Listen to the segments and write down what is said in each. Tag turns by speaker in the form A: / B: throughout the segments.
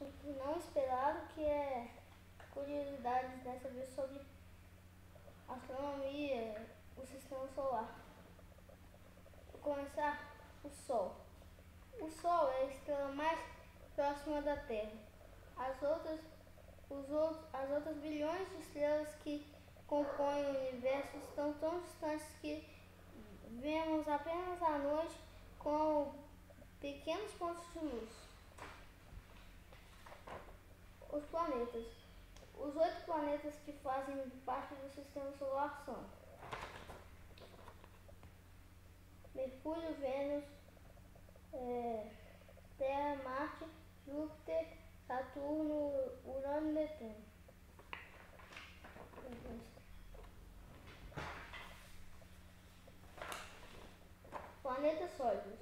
A: assunto não esperado, que é curiosidades dessa vez sobre astronomia, o sistema solar. Vou começar, o Sol. O Sol é a estrela mais próxima da Terra. As outras bilhões de estrelas que compõem o universo estão tão distantes que vemos apenas à noite com pequenos pontos de luz. Os planetas. Os 8 planetas que fazem parte do sistema solar são Mercúrio, Vênus, Terra, Marte, Júpiter, Saturno, Urano e Netuno. Planetas sólidos.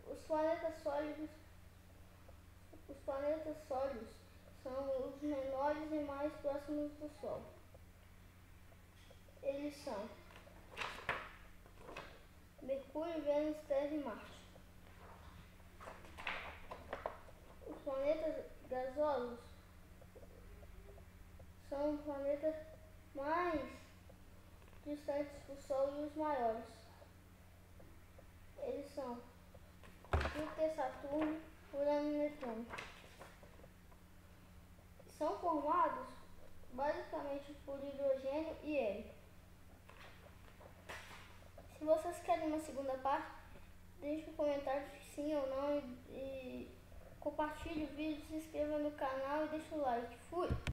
A: Os planetas sólidos são os menores e mais próximos do Sol. Eles são Mercúrio, Vênus, Terra e Marte. Os planetas gasosos são os planetas mais distantes do Sol e os maiores. Eles são Júpiter, Saturno, Urano e Netuno. São formados basicamente por hidrogênio e hélio. Se vocês querem uma segunda parte, deixe um comentário de sim ou não e compartilhe o vídeo, se inscreva no canal e deixe o like. Fui!